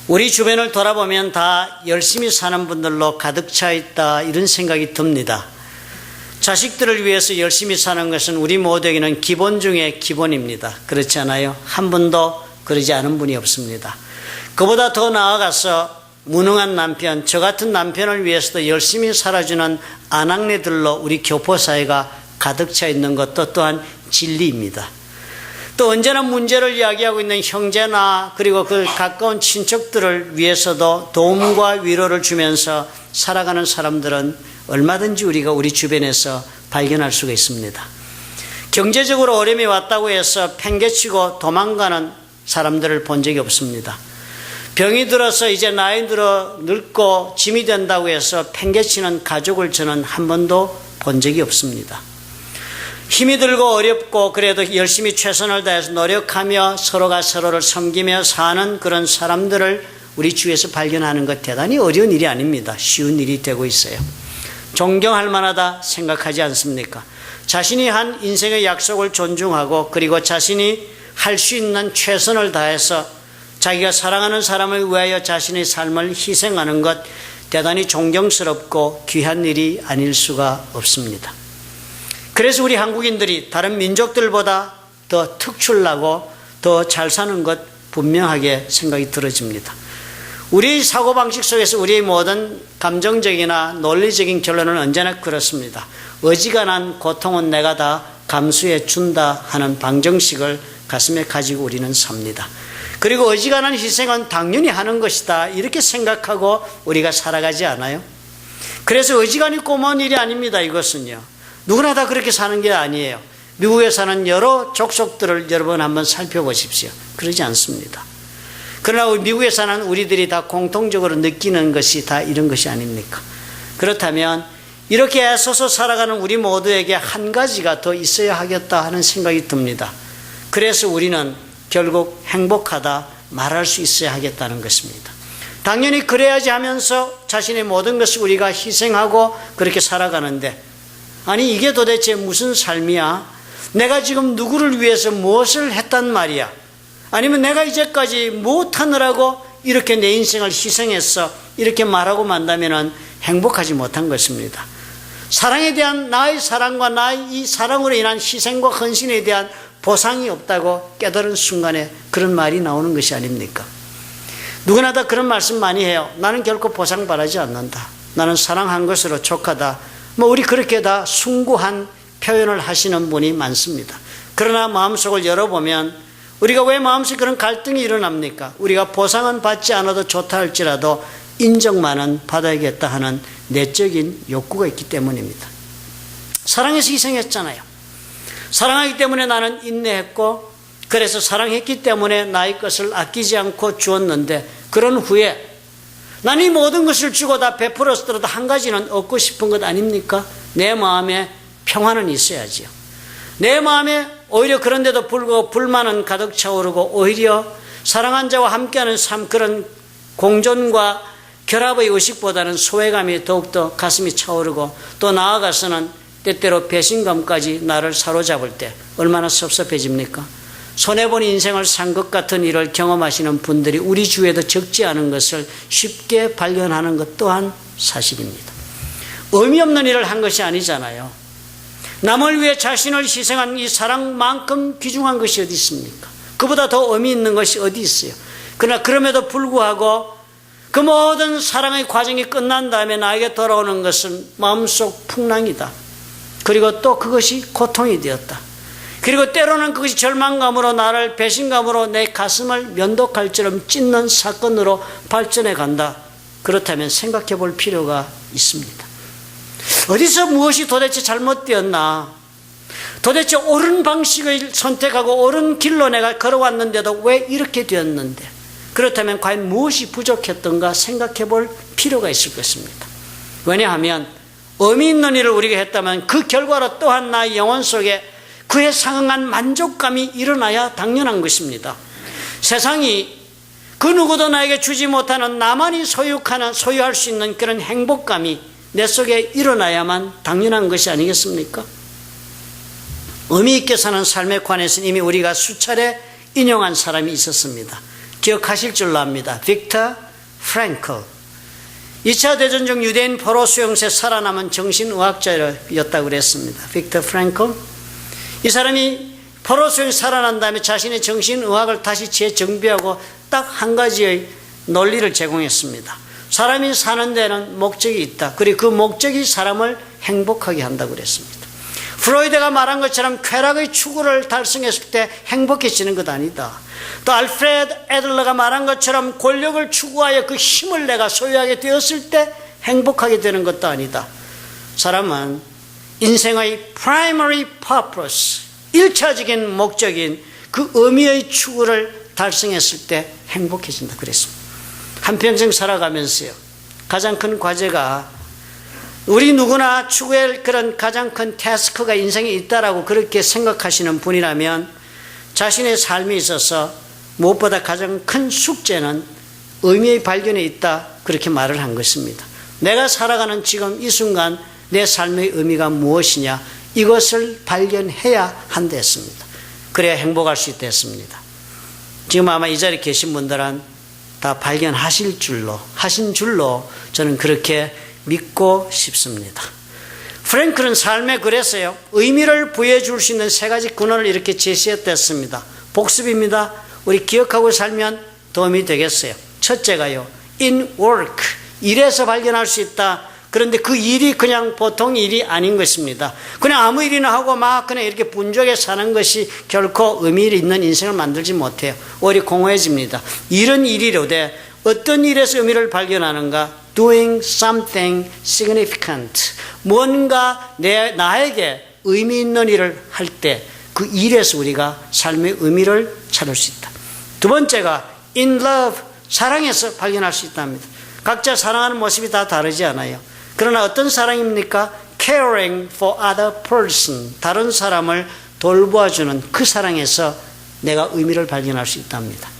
우리 주변을 돌아보면 다 열심히 사는 분들로 가득 차 있다, 이런 생각이 듭니다. 자식들을 위해서 열심히 사는 것은 우리 모두에게는 기본 중에 기본입니다. 그렇지 않아요? 한 분도 그러지 않은 분이 없습니다. 그보다 더 나아가서 무능한 남편, 저 같은 남편을 위해서도 열심히 살아주는 아낙네들로 우리 교포사회가 가득 차 있는 것도 또한 진리입니다. 또 언제나 문제를 이야기하고 있는 형제나 그리고 그 가까운 친척들을 위해서도 도움과 위로를 주면서 살아가는 사람들은 얼마든지 우리가 우리 주변에서 발견할 수가 있습니다. 경제적으로 어려움이 왔다고 해서 팽개치고 도망가는 사람들을 본 적이 없습니다. 병이 들어서 이제 나이 들어 늙고 짐이 된다고 해서 팽개치는 가족을 저는 한 번도 본 적이 없습니다. 힘이 들고 어렵고 그래도 열심히 최선을 다해서 노력하며 서로가 서로를 섬기며 사는 그런 사람들을 우리 주위에서 발견하는 것 대단히 어려운 일이 아닙니다. 쉬운 일이 되고 있어요. 존경할 만하다 생각하지 않습니까? 자신이 한 인생의 약속을 존중하고 그리고 자신이 할 수 있는 최선을 다해서 자기가 사랑하는 사람을 위하여 자신의 삶을 희생하는 것 대단히 존경스럽고 귀한 일이 아닐 수가 없습니다. 그래서 우리 한국인들이 다른 민족들보다 더 특출나고 더 잘 사는 것 분명하게 생각이 들어집니다. 우리 사고방식 속에서 우리의 모든 감정적이나 논리적인 결론은 언제나 그렇습니다. 어지간한 고통은 내가 다 감수해 준다 하는 방정식을 가슴에 가지고 우리는 삽니다. 그리고 어지간한 희생은 당연히 하는 것이다, 이렇게 생각하고 우리가 살아가지 않아요? 그래서 어지간히 고마운 일이 아닙니다. 이것은요, 누구나 다 그렇게 사는 게 아니에요. 미국에 사는 여러 족속들을 여러분 한번 살펴보십시오. 그러지 않습니다. 그러나 미국에 사는 우리들이 다 공통적으로 느끼는 것이 다 이런 것이 아닙니까? 그렇다면 이렇게 애써서 살아가는 우리 모두에게 한 가지가 더 있어야 하겠다 하는 생각이 듭니다. 그래서 우리는 결국 행복하다 말할 수 있어야 하겠다는 것입니다. 당연히 그래야지 하면서 자신의 모든 것을 우리가 희생하고 그렇게 살아가는데, 아니 이게 도대체 무슨 삶이야? 내가 지금 누구를 위해서 무엇을 했단 말이야? 아니면 내가 이제까지 무엇하느라고 이렇게 내 인생을 희생했어? 이렇게 말하고 만다면 행복하지 못한 것입니다. 사랑에 대한 나의 사랑과 나의 이 사랑으로 인한 희생과 헌신에 대한 보상이 없다고 깨달은 순간에 그런 말이 나오는 것이 아닙니까? 누구나 다 그런 말씀 많이 해요. 나는 결코 보상 바라지 않는다. 나는 사랑한 것으로 족하다. 우리 그렇게 다 숭고한 표현을 하시는 분이 많습니다. 그러나 마음속을 열어보면 우리가 왜 마음속에 그런 갈등이 일어납니까? 우리가 보상은 받지 않아도 좋다 할지라도 인정만은 받아야겠다 하는 내적인 욕구가 있기 때문입니다. 사랑해서 희생했잖아요. 사랑하기 때문에 나는 인내했고, 그래서 사랑했기 때문에 나의 것을 아끼지 않고 주었는데, 그런 후에 나는 이 모든 것을 주고 다 베풀었더라도 한 가지는 얻고 싶은 것 아닙니까? 내 마음에 평화는 있어야지요. 내 마음에 오히려 그런데도 불구하고 불만은 가득 차오르고, 오히려 사랑한 자와 함께하는 삶, 그런 공존과 결합의 의식보다는 소외감이 더욱더 가슴이 차오르고, 또 나아가서는 때때로 배신감까지 나를 사로잡을 때 얼마나 섭섭해집니까? 손해본 인생을 산 것 같은 일을 경험하시는 분들이 우리 주위에도 적지 않은 것을 쉽게 발견하는 것 또한 사실입니다. 의미 없는 일을 한 것이 아니잖아요. 남을 위해 자신을 희생한 이 사랑만큼 귀중한 것이 어디 있습니까? 그보다 더 의미 있는 것이 어디 있어요? 그러나 그럼에도 불구하고 그 모든 사랑의 과정이 끝난 다음에 나에게 돌아오는 것은 마음속 풍랑이다. 그리고 또 그것이 고통이 되었다. 그리고 때로는 그것이 절망감으로, 나를 배신감으로 내 가슴을 면도칼처럼 찢는 사건으로 발전해 간다. 그렇다면 생각해 볼 필요가 있습니다. 어디서 무엇이 도대체 잘못되었나? 도대체 옳은 방식을 선택하고 옳은 길로 내가 걸어왔는데도 왜 이렇게 되었는데? 그렇다면 과연 무엇이 부족했던가 생각해 볼 필요가 있을 것입니다. 왜냐하면 의미 있는 일을 우리가 했다면 그 결과로 또한 나의 영혼 속에 그에 상응한 만족감이 일어나야 당연한 것입니다. 세상이 그 누구도 나에게 주지 못하는 나만이 소유할 수 있는 그런 행복감이 내 속에 일어나야만 당연한 것이 아니겠습니까? 의미 있게 사는 삶에 관해서는 이미 우리가 수차례 인용한 사람이 있었습니다. 기억하실 줄로 압니다. 빅터 프랭클. 2차 대전 중 유대인 포로 수용소에 살아남은 정신의학자였다고 그랬습니다. 빅터 프랭클. 이 사람이 포로 수용소에 살아난 다음에 자신의 정신의학을 다시 재정비하고 딱 한 가지의 논리를 제공했습니다. 사람이 사는 데는 목적이 있다. 그리고 그 목적이 사람을 행복하게 한다고 그랬습니다. 프로이드가 말한 것처럼 쾌락의 추구를 달성했을 때 행복해지는 것 아니다. 또 알프레드 애들러가 말한 것처럼 권력을 추구하여 그 힘을 내가 소유하게 되었을 때 행복하게 되는 것도 아니다. 사람은 인생의 primary purpose, 1차적인 목적인 그 의미의 추구를 달성했을 때 행복해진다 그랬습니다. 한평생 살아가면서요, 가장 큰 과제가 우리 누구나 추구할 그런 가장 큰 태스크가 인생에 있다라고 그렇게 생각하시는 분이라면 자신의 삶에 있어서 무엇보다 가장 큰 숙제는 의미의 발견에 있다, 그렇게 말을 한 것입니다. 내가 살아가는 지금 이 순간 내 삶의 의미가 무엇이냐, 이것을 발견해야 한다 했습니다. 그래야 행복할 수 있다 했습니다. 지금 아마 이 자리에 계신 분들은 다 발견하신 줄로 저는 그렇게 믿고 싶습니다. 프랭클은 삶에 그랬어요. 의미를 부여해줄 수 있는 세 가지 근원을 이렇게 제시했습니다. 복습입니다. 우리 기억하고 살면 도움이 되겠어요. 첫째가요, in work, 일에서 발견할 수 있다. 그런데 그 일이 그냥 보통 일이 아닌 것입니다. 그냥 아무 일이나 하고 막 그냥 이렇게 분주하게 사는 것이 결코 의미 있는 인생을 만들지 못해요. 오히려 공허해집니다. 일은 일이로되 어떤 일에서 의미를 발견하는가? Doing something significant. 뭔가 나에게 의미 있는 일을 할 때 그 일에서 우리가 삶의 의미를 찾을 수 있다. 두 번째가 in love, 사랑에서 발견할 수 있답니다. 각자 사랑하는 모습이 다 다르지 않아요. 그러나 어떤 사랑입니까? Caring for other person, 다른 사람을 돌보아주는 그 사랑에서 내가 의미를 발견할 수 있답니다.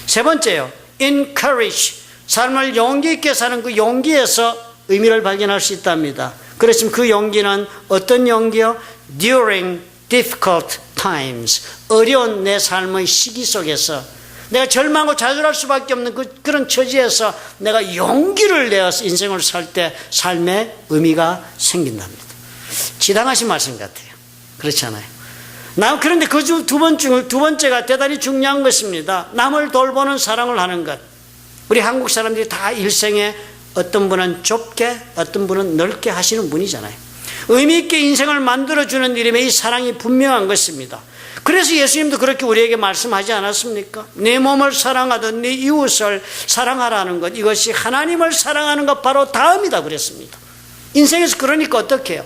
세 번째요, in courage, 삶을 용기 있게 사는 그 용기에서 의미를 발견할 수 있답니다. 그렇지만 그 용기는 어떤 용기요? During difficult times, 어려운 내 삶의 시기 속에서 내가 절망하고 좌절할 수밖에 없는 그런 처지에서 내가 용기를 내어서 인생을 살 때 삶에 의미가 생긴답니다. 지당하신 말씀 같아요. 그렇지 않아요? 그런데 그 두 번째가 대단히 중요한 것입니다. 남을 돌보는 사랑을 하는 것. 우리 한국 사람들이 다 일생에 어떤 분은 좁게, 어떤 분은 넓게 하시는 분이잖아요. 의미 있게 인생을 만들어주는 일임에 이 사랑이 분명한 것입니다. 그래서 예수님도 그렇게 우리에게 말씀하지 않았습니까? 내 몸을 사랑하듯 내 이웃을 사랑하라는 것, 이것이 하나님을 사랑하는 것 바로 다음이다 그랬습니다. 인생에서 그러니까 어떻게 해요?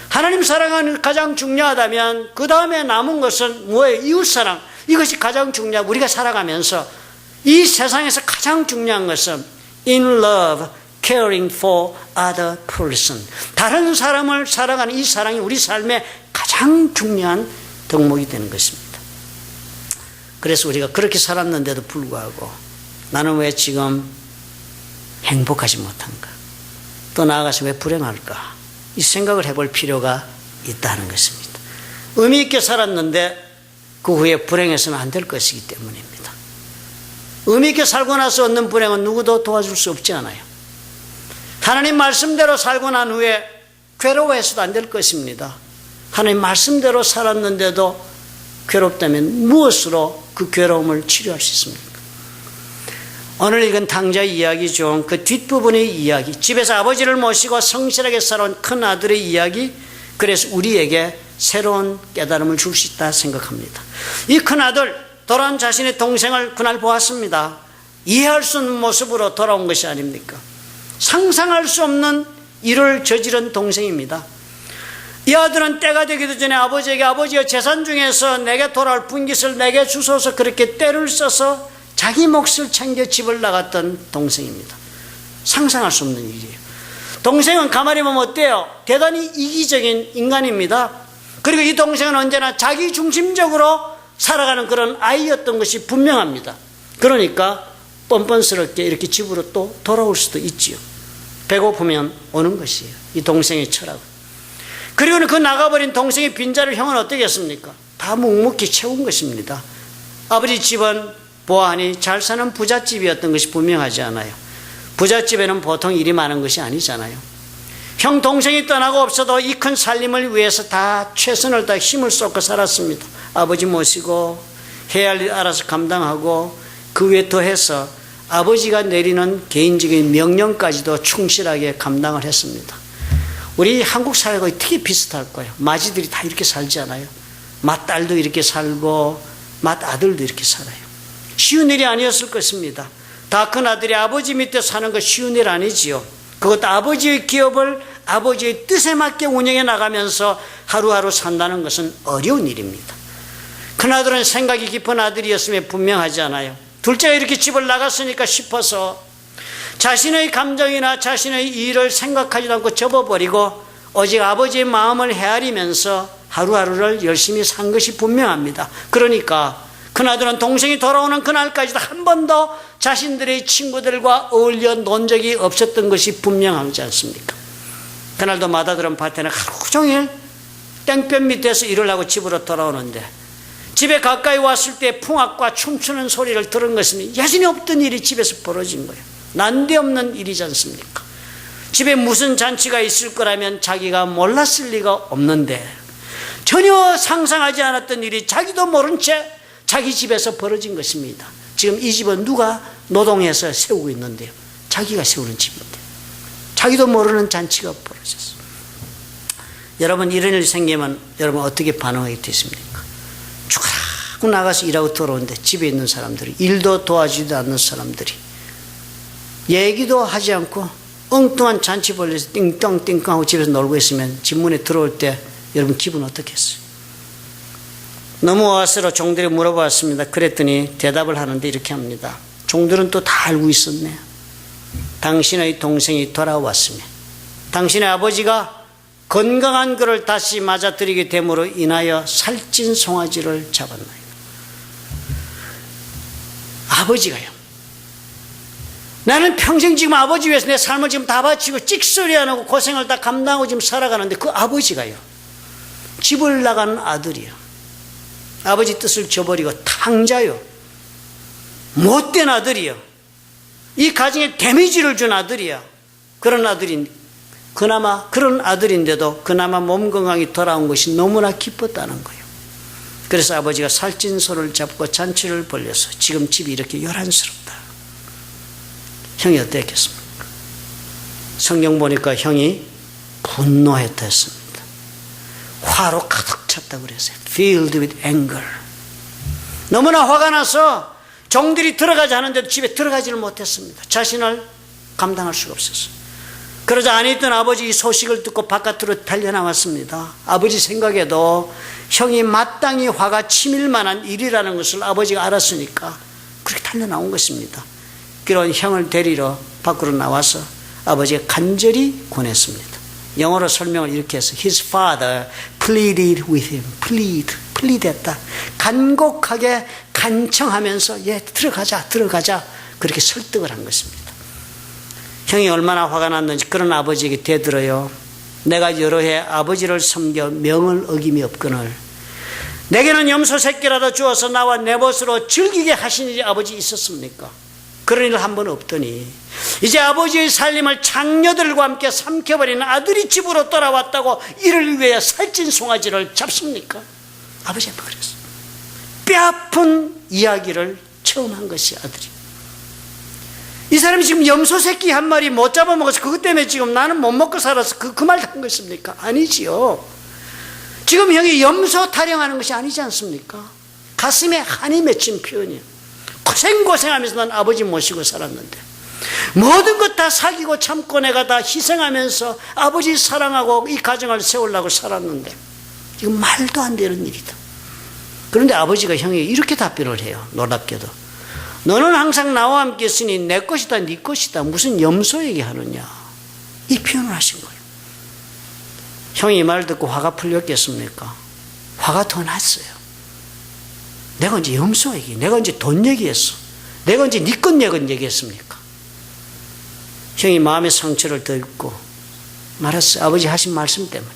하나님 사랑하는 게 가장 중요하다면 그 다음에 남은 것은 뭐예요? 이웃사랑. 이것이 가장 중요하고 우리가 살아가면서 이 세상에서 가장 중요한 것은 in love, caring for other person. 다른 사람을 사랑하는 이 사랑이 우리 삶의 가장 중요한 덕목이 되는 것입니다. 그래서 우리가 그렇게 살았는데도 불구하고 나는 왜 지금 행복하지 못한가? 또 나아가서 왜 불행할까? 이 생각을 해볼 필요가 있다는 것입니다. 의미 있게 살았는데 그 후에 불행해서는 안 될 것이기 때문입니다. 의미 있게 살고 나서 얻는 불행은 누구도 도와줄 수 없지 않아요. 하나님 말씀대로 살고 난 후에 괴로워해서도 안 될 것입니다. 하나님 말씀대로 살았는데도 괴롭다면 무엇으로 그 괴로움을 치료할 수 있습니까? 오늘 읽은 탕자의 이야기 중 그 뒷부분의 이야기, 집에서 아버지를 모시고 성실하게 살아온 큰 아들의 이야기, 그래서 우리에게 새로운 깨달음을 줄 수 있다 생각합니다. 이 큰 아들, 돌아온 자신의 동생을 그날 보았습니다. 이해할 수 없는 모습으로 돌아온 것이 아닙니까? 상상할 수 없는 일을 저지른 동생입니다. 이 아들은 때가 되기도 전에 아버지에게 아버지의 재산 중에서 내게 돌아올 분깃을 내게 주소서 그렇게 때를 써서 자기 몫을 챙겨 집을 나갔던 동생입니다. 상상할 수 없는 일이에요. 동생은 가만히 보면 어때요? 대단히 이기적인 인간입니다. 그리고 이 동생은 언제나 자기 중심적으로 살아가는 그런 아이였던 것이 분명합니다. 그러니까 뻔뻔스럽게 이렇게 집으로 또 돌아올 수도 있지요. 배고프면 오는 것이에요. 이 동생의 철학. 그리고는 그 나가버린 동생의 빈자리를 형은 어떻게 했습니까? 다 묵묵히 채운 것입니다. 아버지 집은 보아하니 잘 사는 부잣집이었던 것이 분명하지 않아요. 부잣집에는 보통 일이 많은 것이 아니잖아요. 형 동생이 떠나고 없어도 이 큰 살림을 위해서 다 최선을 다해 힘을 쏟고 살았습니다. 아버지 모시고 해야 할 일 알아서 감당하고 그 위에 더해서 아버지가 내리는 개인적인 명령까지도 충실하게 감당을 했습니다. 우리 한국 사회가 되게 비슷할 거예요. 마지들이 다 이렇게 살지 않아요? 맏딸도 이렇게 살고 맏아들도 이렇게 살아요. 쉬운 일이 아니었을 것입니다. 다 큰 아들이 아버지 밑에 사는 거 쉬운 일 아니지요. 그것도 아버지의 기업을 아버지의 뜻에 맞게 운영해 나가면서 하루하루 산다는 것은 어려운 일입니다. 큰아들은 생각이 깊은 아들이었음에 분명하지 않아요. 둘째가 이렇게 집을 나갔으니까 싶어서 자신의 감정이나 자신의 일을 생각하지도 않고 접어버리고 오직 아버지의 마음을 헤아리면서 하루하루를 열심히 산 것이 분명합니다. 그러니까 큰아들은 동생이 돌아오는 그날까지도 한 번도 자신들의 친구들과 어울려 논 적이 없었던 것이 분명하지 않습니까? 그날도 맏아들은 밭에는 하루 종일 땡볕 밑에서 일을 하고 집으로 돌아오는데 집에 가까이 왔을 때 풍악과 춤추는 소리를 들은 것은 예전에 없던 일이 집에서 벌어진 거예요. 난데없는 일이지 않습니까? 집에 무슨 잔치가 있을 거라면 자기가 몰랐을 리가 없는데 전혀 상상하지 않았던 일이 자기도 모른 채 자기 집에서 벌어진 것입니다. 지금 이 집은 누가 노동해서 세우고 있는데요. 자기가 세우는 집인데 자기도 모르는 잔치가 벌어졌어요. 여러분 이런 일이 생기면 여러분 어떻게 반응하게 되십니까? 죽으라고 나가서 일하고 들어오는데 집에 있는 사람들이 일도 도와주지도 않는 사람들이 얘기도 하지 않고 엉뚱한 잔치 벌려서 띵땅띵땅하고 집에서 놀고 있으면 집 문에 들어올 때 여러분 기분 어떻겠어요? 넘어와서 종들이 물어봤습니다. 그랬더니 대답을 하는데 이렇게 합니다. 종들은 또 다 알고 있었네. 당신의 동생이 돌아왔으며 당신의 아버지가 건강한 그를 다시 맞아들이게 됨으로 인하여 살찐 송아지를 잡았나이다. 아버지가요. 나는 평생 지금 아버지 위해서 내 삶을 지금 다 바치고 찍소리 안 하고 고생을 다 감당하고 지금 살아가는데 그 아버지가요. 집을 나가는 아들이요. 아버지 뜻을 저버리고 탕자요. 못된 아들이요. 이 가정에 데미지를 준 아들이야. 그런 아들인데도 그나마 몸 건강이 돌아온 것이 너무나 기뻤다는 거예요. 그래서 아버지가 살찐 소를 잡고 잔치를 벌려서 지금 집이 이렇게 요란스럽다. 형이 어땠겠습니까? 성경 보니까 형이 분노했다 했습니다. 화로 가득 찼다고 그랬어요. Filled with anger. 너무나 화가 나서 종들이 들어가자 하는데도 집에 들어가지를 못했습니다. 자신을 감당할 수가 없었어요. 그러자 안에 있던 아버지 이 소식을 듣고 바깥으로 달려나왔습니다. 아버지 생각에도 형이 마땅히 화가 치밀 만한 일이라는 것을 아버지가 알았으니까 그렇게 달려나온 것입니다. 그런 형을 데리러 밖으로 나와서 아버지가 간절히 권했습니다. 영어로 설명을 이렇게 해서 His father pleaded with him. plead했다. 간곡하게 간청하면서 들어가자 그렇게 설득을 한 것입니다. 형이 얼마나 화가 났는지 그런 아버지에게 대들어요. 내가 여러 해 아버지를 섬겨 명을 어김이 없거늘 내게는 염소 새끼라도 주어서 나와 내 벗으로 즐기게 하신 일이 아버지 있었습니까? 그런 일 한 번 없더니 이제 아버지의 살림을 장녀들과 함께 삼켜버리는 아들이 집으로 돌아왔다고 이를 위해 살찐 송아지를 잡습니까? 아버지가 그랬어요. 뼈아픈 이야기를 처음 한 것이 아들이. 이 사람이 지금 염소 새끼 한 마리 못 잡아먹어서 그것 때문에 지금 나는 못 먹고 살아서 그 말 한 것입니까? 아니지요. 지금 형이 염소 타령하는 것이 아니지 않습니까? 가슴에 한이 맺힌 표현이에요. 고생하면서 난 아버지 모시고 살았는데 모든 것 다 사귀고 참고 내가 다 희생하면서 아버지 사랑하고 이 가정을 세우려고 살았는데 이건 말도 안 되는 일이다. 그런데 아버지가 형이 이렇게 답변을 해요. 놀랍게도 너는 항상 나와 함께 있으니 내 것이다 네 것이다 무슨 염소 얘기하느냐 이 표현을 하신 거예요. 형이 이 말을 듣고 화가 풀렸겠습니까? 화가 더 났어요. 내가 언제 염소 얘기, 내가 언제 돈 얘기했어? 내가 언제 네 것 내 것 얘기했습니까? 형이 마음의 상처를 더 입고 말았어요. 아버지 하신 말씀 때문에.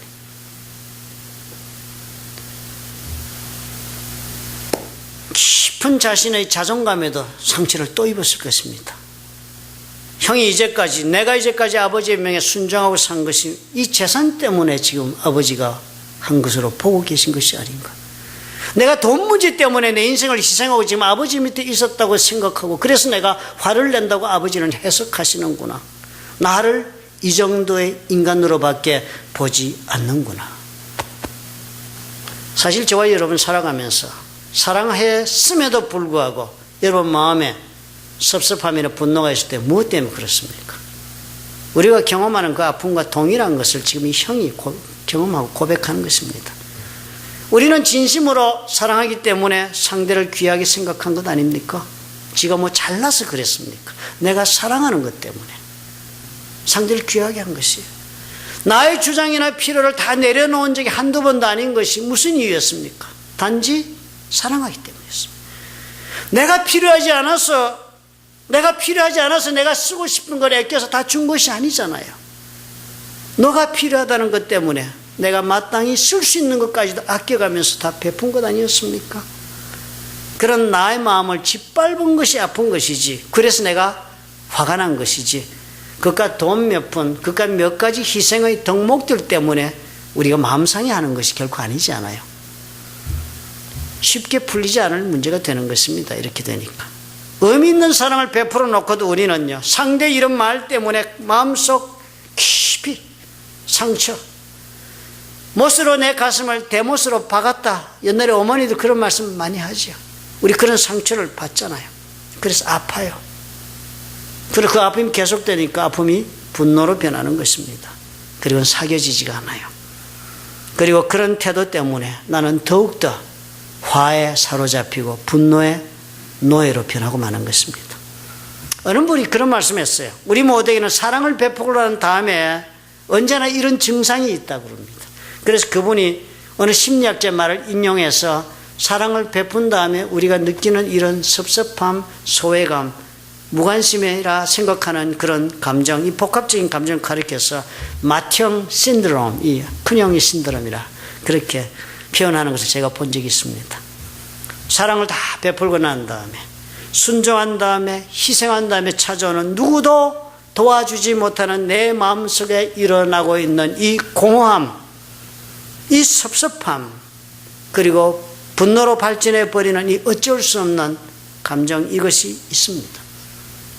깊은 깊은 자신의 자존감에도 상처를 또 입었을 것입니다. 내가 이제까지 아버지의 명에 순종하고 산 것이 이 재산 때문에 지금 아버지가 한 것으로 보고 계신 것이 아닌가. 내가 돈 문제 때문에 내 인생을 희생하고 지금 아버지 밑에 있었다고 생각하고 그래서 내가 화를 낸다고 아버지는 해석하시는구나. 나를 이 정도의 인간으로밖에 보지 않는구나. 사실 저와 여러분 살아가면서 사랑했음에도 불구하고 여러분 마음에 섭섭함이나 분노가 있을 때 무엇 때문에 그렇습니까? 우리가 경험하는 그 아픔과 동일한 것을 지금 이 형이 경험하고 고백하는 것입니다. 우리는 진심으로 사랑하기 때문에 상대를 귀하게 생각한 것 아닙니까? 지가 뭐 잘나서 그랬습니까? 내가 사랑하는 것 때문에 상대를 귀하게 한 것이에요. 나의 주장이나 필요를 다 내려놓은 적이 한두 번도 아닌 것이 무슨 이유였습니까? 단지 사랑하기 때문이었습니다. 내가 필요하지 않아서 내가 쓰고 싶은 걸 아껴서 다 준 것이 아니잖아요. 너가 필요하다는 것 때문에 내가 마땅히 쓸 수 있는 것까지도 아껴가면서 다 베푼 것 아니었습니까? 그런 나의 마음을 짓밟은 것이 아픈 것이지, 그래서 내가 화가 난 것이지, 그깟 돈 몇 푼, 그깟 몇 가지 희생의 덕목들 때문에 우리가 마음 상해하는 것이 결코 아니지 않아요. 쉽게 풀리지 않을 문제가 되는 것입니다. 이렇게 되니까. 의미 있는 사랑을 베풀어 놓고도 우리는요, 상대 이런 말 때문에 마음속 깊이 상처, 못으로 내 가슴을 대못으로 박았다. 옛날에 어머니도 그런 말씀 많이 하죠. 우리 그런 상처를 받잖아요. 그래서 아파요. 그리고 그 아픔이 계속되니까 아픔이 분노로 변하는 것입니다. 그리고 사겨지지가 않아요. 그리고 그런 태도 때문에 나는 더욱더 화에 사로잡히고 분노의 노예로 변하고 마는 것입니다. 어느 분이 그런 말씀했어요. 우리 모두에게는 사랑을 베풀고 난 다음에 언제나 이런 증상이 있다고 그럽니다. 그래서 그분이 어느 심리학자 말을 인용해서 사랑을 베푼 다음에 우리가 느끼는 이런 섭섭함, 소외감, 무관심이라 생각하는 그런 감정, 이 복합적인 감정을 가리켜서 맏형 신드롬, 이 큰형의 신드롬이라 그렇게 표현하는 것을 제가 본 적이 있습니다. 사랑을 다 베풀고 난 다음에, 순종한 다음에, 희생한 다음에 찾아오는 누구도 도와주지 못하는 내 마음속에 일어나고 있는 이 공허함, 이 섭섭함, 그리고 분노로 발전해버리는 이 어쩔 수 없는 감정, 이것이 있습니다.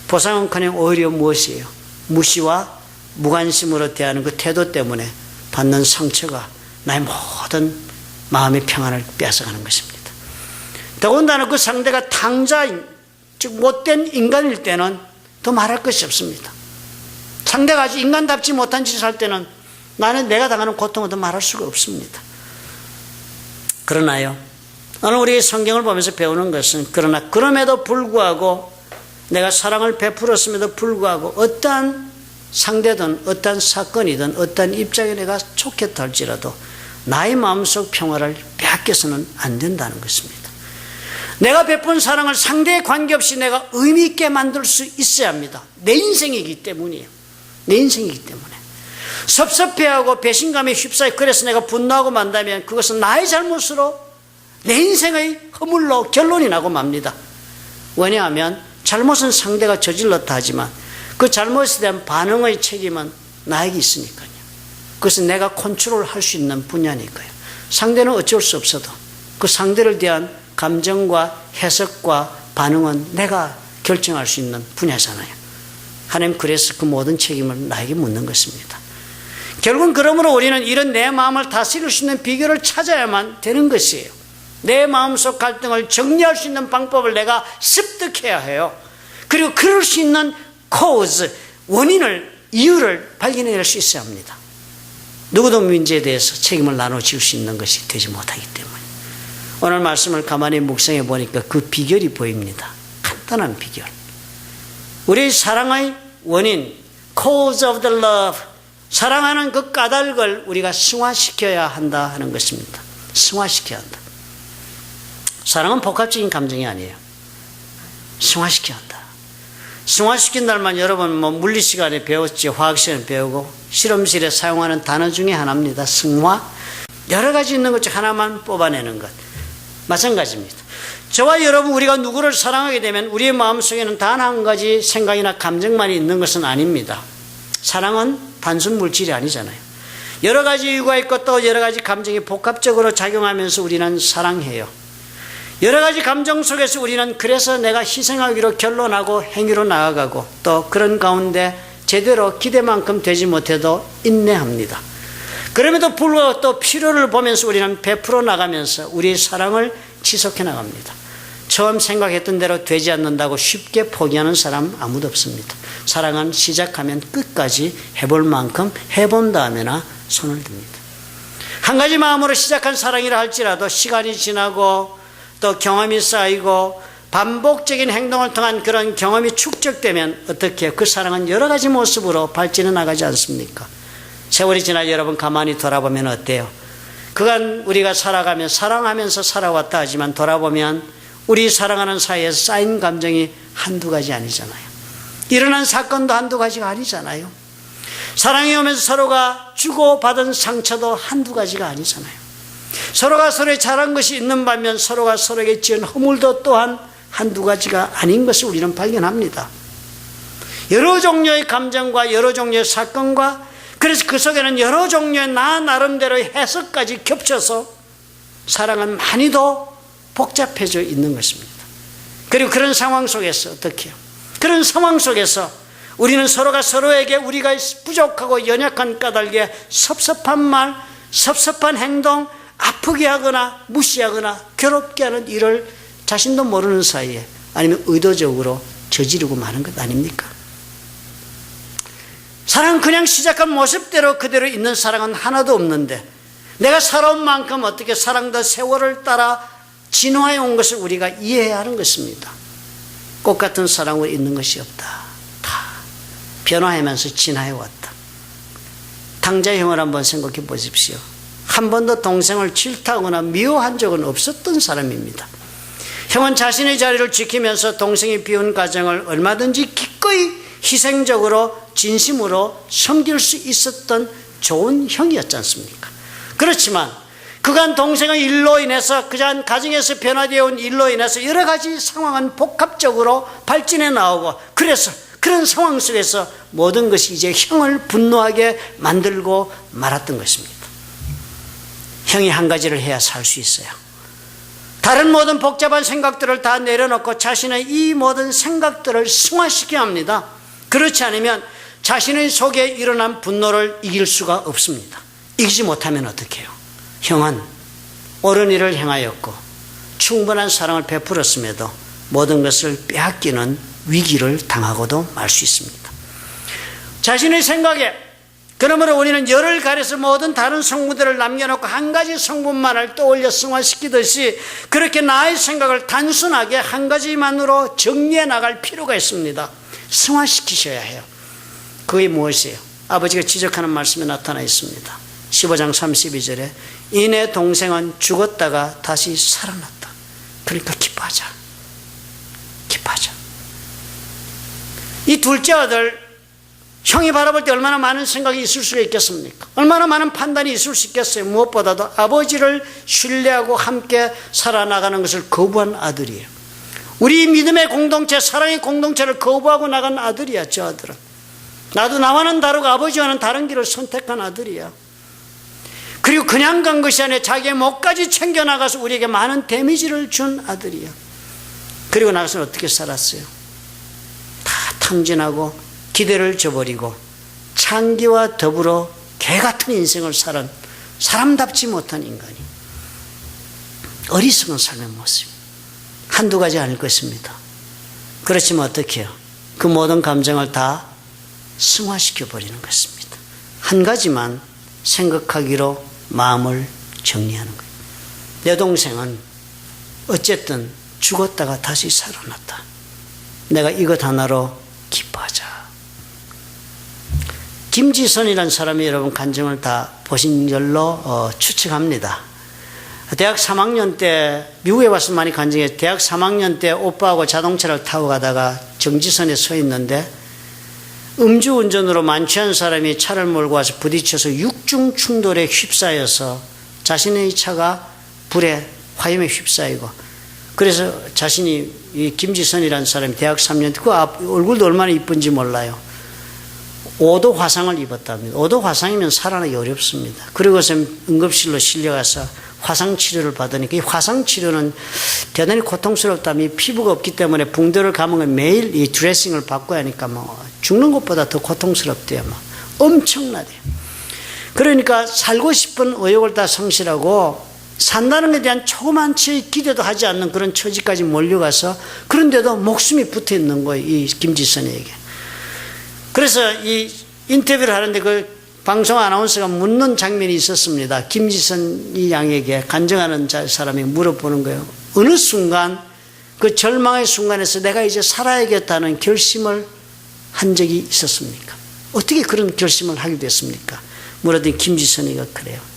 보상은커녕 오히려 무엇이에요? 무시와 무관심으로 대하는 그 태도 때문에 받는 상처가 나의 모든 마음의 평안을 빼앗아가는 것입니다. 더군다나 그 상대가 탕자인, 즉 못된 인간일 때는 더 말할 것이 없습니다. 상대가 아주 인간답지 못한 짓을 할 때는 나는 내가 당하는 고통을 더 말할 수가 없습니다. 그러나요, 오늘 우리 성경을 보면서 배우는 것은, 그러나 그럼에도 불구하고 내가 사랑을 베풀었음에도 불구하고 어떠한 상대든 어떠한 사건이든 어떠한 입장에 내가 좋겠다 할지라도 나의 마음속 평화를 빼앗겨서는 안 된다는 것입니다. 내가 베푼 사랑을 상대에 관계없이 내가 의미 있게 만들 수 있어야 합니다. 내 인생이기 때문이에요. 내 인생이기 때문에. 섭섭해하고 배신감에 휩싸여 그래서 내가 분노하고 만다면 그것은 나의 잘못으로 내 인생의 허물로 결론이 나고 맙니다. 왜냐하면 잘못은 상대가 저질렀다 하지만 그 잘못에 대한 반응의 책임은 나에게 있으니까요. 그것은 내가 컨트롤할 수 있는 분야니까요. 상대는 어쩔 수 없어도 그 상대를 대한 감정과 해석과 반응은 내가 결정할 수 있는 분야잖아요. 하나님 그래서 그 모든 책임을 나에게 묻는 것입니다. 결국은 그러므로 우리는 이런 내 마음을 다스릴 수 있는 비결을 찾아야만 되는 것이에요. 내 마음속 갈등을 정리할 수 있는 방법을 내가 습득해야 해요. 그리고 그럴 수 있는 cause, 원인을, 이유를 발견해낼 수 있어야 합니다. 누구도 문제에 대해서 책임을 나눠줄 수 있는 것이 되지 못하기 때문에. 오늘 말씀을 가만히 묵상해 보니까 그 비결이 보입니다. 간단한 비결. 우리 사랑의 원인, cause of the love, 사랑하는 그 까닭을 우리가 승화시켜야 한다 하는 것입니다. 승화시켜야 한다. 사랑은 복합적인 감정이 아니에요. 승화시켜야 한다. 승화시킨다면 여러분 물리 시간에 배웠지, 화학 시간에 배우고 실험실에 사용하는 단어 중에 하나입니다. 승화. 여러 가지 있는 것 중 하나만 뽑아내는 것. 마찬가지입니다. 저와 여러분 우리가 누구를 사랑하게 되면 우리의 마음속에는 단 한 가지 생각이나 감정만 있는 것은 아닙니다. 사랑은 단순 물질이 아니잖아요. 여러 가지 이유가 있고 또 여러 가지 감정이 복합적으로 작용하면서 우리는 사랑해요. 여러 가지 감정 속에서 우리는 그래서 내가 희생하기로 결론하고 행위로 나아가고 또 그런 가운데 제대로 기대만큼 되지 못해도 인내합니다. 그럼에도 불구하고 또 필요를 보면서 우리는 베풀어 나가면서 우리의 사랑을 지속해 나갑니다. 처음 생각했던 대로 되지 않는다고 쉽게 포기하는 사람 아무도 없습니다. 사랑은 시작하면 끝까지 해볼 만큼 해본 다음에나 손을 듭니다. 한 가지 마음으로 시작한 사랑이라 할지라도 시간이 지나고 또 경험이 쌓이고 반복적인 행동을 통한 그런 경험이 축적되면 어떻게 해요? 그 사랑은 여러 가지 모습으로 발전해 나가지 않습니까? 세월이 지나 여러분 가만히 돌아보면 어때요? 그간 우리가 살아가며 사랑하면서 살아왔다 하지만 돌아보면 우리 사랑하는 사이에서 쌓인 감정이 한두 가지 아니잖아요. 일어난 사건도 한두 가지가 아니잖아요. 사랑이 오면서 서로가 주고받은 상처도 한두 가지가 아니잖아요. 서로가 서로에 잘한 것이 있는 반면 서로가 서로에게 지은 허물도 또한 한두 가지가 아닌 것을 우리는 발견합니다. 여러 종류의 감정과 여러 종류의 사건과 그래서 그 속에는 여러 종류의 나 나름대로의 해석까지 겹쳐서 사랑은 많이 더 복잡해져 있는 것입니다. 그리고 그런 상황 속에서 어떻게 해요? 그런 상황 속에서 우리는 서로가 서로에게 우리가 부족하고 연약한 까닭에 섭섭한 말, 섭섭한 행동, 아프게 하거나 무시하거나 괴롭게 하는 일을 자신도 모르는 사이에 아니면 의도적으로 저지르고 마는 것 아닙니까? 사랑은 그냥 시작한 모습대로 그대로 있는 사랑은 하나도 없는데 내가 살아온 만큼 어떻게 사랑도 세월을 따라 진화해 온 것을 우리가 이해해야 하는 것입니다. 꽃 같은 사랑으로 있는 것이 없다. 다 변화하면서 진화해 왔다. 당자의 형을 한번 생각해 보십시오. 한 번도 동생을 질타하거나 미워한 적은 없었던 사람입니다. 형은 자신의 자리를 지키면서 동생이 비운 가정을 얼마든지 기꺼이 희생적으로 진심으로 섬길 수 있었던 좋은 형이었지 않습니까? 그렇지만 그간 동생의 일로 인해서 그간 가정에서 변화되어 온 일로 인해서 여러 가지 상황은 복합적으로 발전해 나오고 그래서 그런 상황 속에서 모든 것이 이제 형을 분노하게 만들고 말았던 것입니다. 형이 한 가지를 해야 살 수 있어요. 다른 모든 복잡한 생각들을 다 내려놓고 자신의 이 모든 생각들을 승화시켜야 합니다. 그렇지 않으면 자신의 속에 일어난 분노를 이길 수가 없습니다. 이기지 못하면 어떻게 해요? 형은 옳은 일을 행하였고 충분한 사랑을 베풀었음에도 모든 것을 빼앗기는 위기를 당하고도 말 수 있습니다. 자신의 생각에 그러므로 우리는 열을 가려서 모든 다른 성분들을 남겨놓고 한 가지 성분만을 떠올려 승화시키듯이 그렇게 나의 생각을 단순하게 한 가지만으로 정리해 나갈 필요가 있습니다. 승화시키셔야 해요. 그게 무엇이에요? 아버지가 지적하는 말씀에 나타나 있습니다. 15장 32절에 이내 동생은 죽었다가 다시 살아났다. 그러니까 기뻐하자. 기뻐하자. 이 둘째 아들 형이 바라볼 때 얼마나 많은 생각이 있을 수가 있겠습니까? 얼마나 많은 판단이 있을 수 있겠어요? 무엇보다도 아버지를 신뢰하고 함께 살아나가는 것을 거부한 아들이에요. 우리 믿음의 공동체, 사랑의 공동체를 거부하고 나간 아들이야. 저 아들은 나도 나와는 다르고 아버지와는 다른 길을 선택한 아들이야. 그리고 그냥 간 것이 아니라 자기의 목까지 챙겨나가서 우리에게 많은 데미지를 준 아들이야. 그리고 나서는 어떻게 살았어요? 다 탕진하고 기대를 저버리고 창기와 더불어 개같은 인생을 살은 사람답지 못한 인간이 어리석은 삶의 모습 한두 가지 아닐 것입니다. 그렇지만 어떻게 해요? 그 모든 감정을 다 승화시켜버리는 것입니다. 한 가지만 생각하기로 마음을 정리하는 거예요. 내 동생은 어쨌든 죽었다가 다시 살아났다. 내가 이것 하나로 기뻐하자. 김지선이라는 사람이 여러분 간증을 다 보신 걸로 추측합니다. 대학 3학년 때 미국에 와서 많이 간증해. 대학 3학년 때 오빠하고 자동차를 타고 가다가 정지선에 서 있는데 음주운전으로 만취한 사람이 차를 몰고 와서 부딪혀서 육중 충돌에 휩싸여서 자신의 차가 불에 화염에 휩싸이고 그래서 자신이 이 김지선이라는 사람이 대학 3년 그 얼굴도 얼마나 이쁜지 몰라요. 5도 화상을 입었답니다. 5도 화상이면 살아나기 어렵습니다. 그리고서 응급실로 실려가서 화상 치료를 받으니까 이 화상 치료는 대단히 고통스럽다면 피부가 없기 때문에 붕대를 감으면 매일 이 드레싱을 바꿔야 하니까 뭐 죽는 것보다 더 고통스럽대요. 막 엄청나대요. 그러니까 살고 싶은 의욕을 다 상실하고 산다는 것에 대한 조그만 기대도 하지 않는 그런 처지까지 몰려가서 그런데도 목숨이 붙어 있는 거예요. 이 김지선에게. 그래서 이 인터뷰를 하는데 그 방송 아나운서가 묻는 장면이 있었습니다. 김지선 이 양에게 간증하는 사람이 물어보는 거예요. 어느 순간 그 절망의 순간에서 내가 이제 살아야겠다는 결심을 한 적이 있었습니까? 어떻게 그런 결심을 하게 됐습니까? 물었더니 김지선이가 그래요.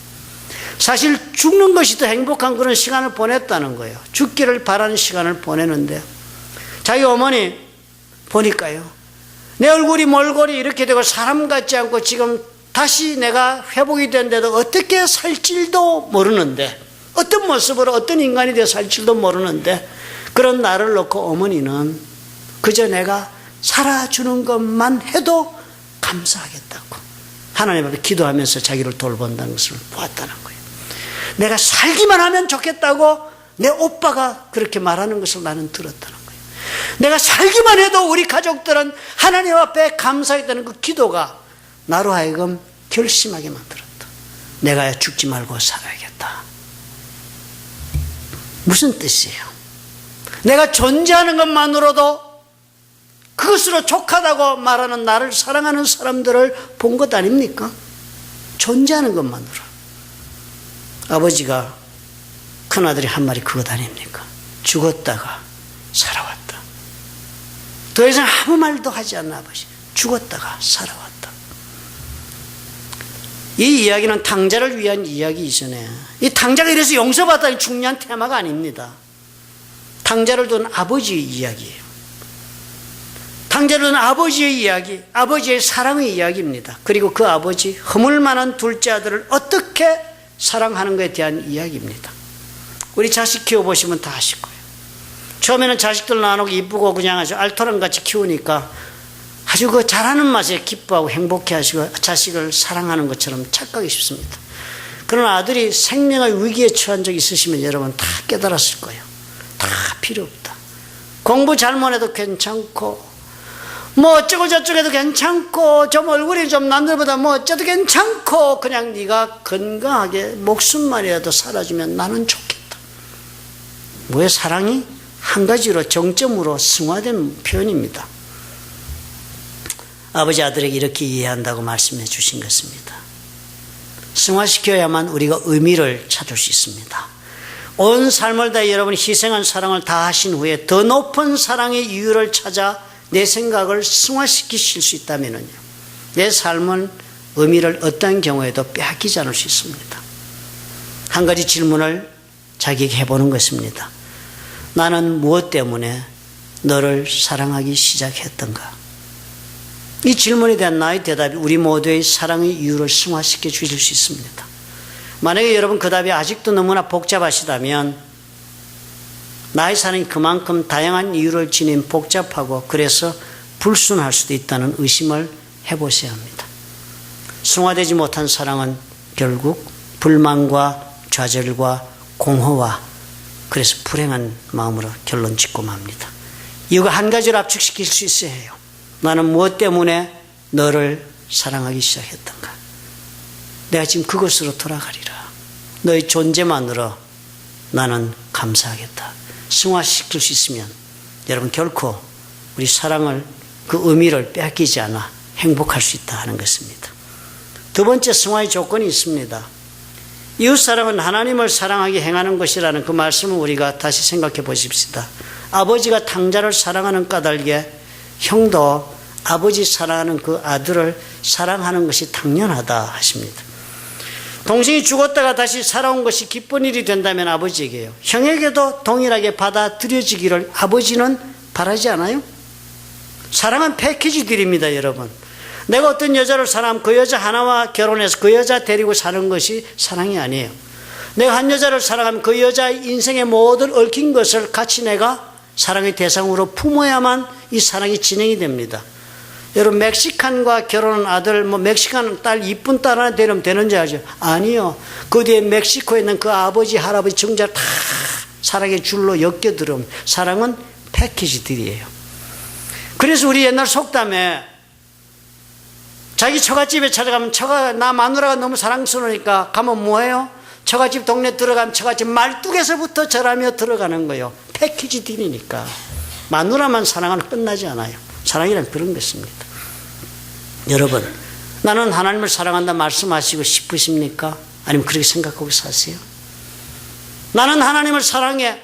사실 죽는 것이 더 행복한 그런 시간을 보냈다는 거예요. 죽기를 바라는 시간을 보내는데 자기 어머니 보니까요. 내 얼굴이 몰골이 이렇게 되고 사람 같지 않고 지금 다시 내가 회복이 된데도 어떻게 살지도 모르는데 어떤 모습으로 어떤 인간이 되어 살지도 모르는데 그런 나를 놓고 어머니는 그저 내가 살아주는 것만 해도 감사하겠다고 하나님 앞에 기도하면서 자기를 돌본다는 것을 보았다는 거예요. 내가 살기만 하면 좋겠다고 내 오빠가 그렇게 말하는 것을 나는 들었다는 거예요. 내가 살기만 해도 우리 가족들은 하나님 앞에 감사했다는 그 기도가 나로 하여금 결심하게 만들었다. 내가 죽지 말고 살아야겠다. 무슨 뜻이에요? 내가 존재하는 것만으로도 그것으로 족하다고 말하는 나를 사랑하는 사람들을 본 것 아닙니까? 존재하는 것만으로. 아버지가 큰아들이 한 말이 그것 아닙니까? 죽었다가 살아왔다. 더 이상 아무 말도 하지 않는 아버지. 죽었다가 살아왔다. 이 이야기는 탕자를 위한 이야기 이전에 이 탕자가 이래서 용서받다니 중요한 테마가 아닙니다. 탕자를 둔 아버지의 이야기예요. 탕자를 둔 아버지의 이야기, 아버지의 사랑의 이야기입니다. 그리고 그 아버지 허물만한 둘째 아들을 어떻게 사랑하는 것에 대한 이야기입니다. 우리 자식 키워보시면 다 아실 거예요. 처음에는 자식들 나누고 이쁘고 그냥 아주 알토란같이 키우니까 아주 그 잘하는 맛에 기뻐하고 행복해 하시고 자식을 사랑하는 것처럼 착각이 쉽습니다. 그러나 아들이 생명의 위기에 처한 적이 있으시면 여러분 다 깨달았을 거예요. 다 필요 없다. 공부 잘못해도 괜찮고 뭐 어쩌고 저쩌고 해도 괜찮고 좀 얼굴이 좀 남들보다 뭐 어쩌도 괜찮고 그냥 네가 건강하게 목숨만이라도 살아주면 나는 좋겠다. 뭐의 사랑이 한 가지로 정점으로 승화된 표현입니다. 아버지 아들에게 이렇게 이해한다고 말씀해 주신 것입니다. 승화시켜야만 우리가 의미를 찾을 수 있습니다. 온 삶을 다해 여러분이 희생한 사랑을 다 하신 후에 더 높은 사랑의 이유를 찾아 내 생각을 승화시키실 수 있다면요, 내 삶은 의미를 어떤 경우에도 빼앗기지 않을 수 있습니다. 한 가지 질문을 자기에게 해보는 것입니다. 나는 무엇 때문에 너를 사랑하기 시작했던가? 이 질문에 대한 나의 대답이 우리 모두의 사랑의 이유를 승화시켜 주실 수 있습니다. 만약에 여러분 그 답이 아직도 너무나 복잡하시다면 나의 사랑이 그만큼 다양한 이유를 지닌 복잡하고 그래서 불순할 수도 있다는 의심을 해보셔야 합니다. 승화되지 못한 사랑은 결국 불만과 좌절과 공허와 그래서 불행한 마음으로 결론 짓고 맙니다. 이거 한 가지를 압축시킬 수 있어야 해요. 나는 무엇 때문에 너를 사랑하기 시작했던가? 내가 지금 그것으로 돌아가리라. 너의 존재만으로 나는 감사하겠다. 승화시킬 수 있으면 여러분 결코 우리 사랑을 그 의미를 빼앗기지 않아 행복할 수 있다 하는 것입니다. 두 번째 승화의 조건이 있습니다. 이웃사랑은 하나님을 사랑하게 행하는 것이라는 그 말씀을 우리가 다시 생각해 보십시다. 아버지가 탕자를 사랑하는 까닭에 형도 아버지 사랑하는 그 아들을 사랑하는 것이 당연하다 하십니다. 동생이 죽었다가 다시 살아온 것이 기쁜 일이 된다면 아버지에게요, 형에게도 동일하게 받아들여지기를 아버지는 바라지 않아요? 사랑은 패키지 딜입니다, 여러분. 내가 어떤 여자를 사랑하면 그 여자 하나와 결혼해서 그 여자 데리고 사는 것이 사랑이 아니에요. 내가 한 여자를 사랑하면 그 여자의 인생의 모든 얽힌 것을 같이 내가 사랑의 대상으로 품어야만 이 사랑이 진행이 됩니다. 여러분, 멕시칸과 결혼한 아들, 멕시칸 딸, 이쁜 딸 하나 되려면 되는지 알죠? 아니요. 그 뒤에 멕시코에 있는 그 아버지, 할아버지, 정자를 다 사랑의 줄로 엮여들으면 사랑은 패키지들이에요. 그래서 우리 옛날 속담에 자기 처갓집에 찾아가면 나 마누라가 너무 사랑스러우니까 가면 뭐해요? 처갓집 동네 들어가면 처갓집 말뚝에서부터 절하며 들어가는 거예요. 패키지들이니까. 마누라만 사랑하면 끝나지 않아요. 사랑이란 그런 것입니다. 여러분, 나는 하나님을 사랑한다 말씀하시고 싶으십니까? 아니면 그렇게 생각하고 사세요? 나는 하나님을 사랑해.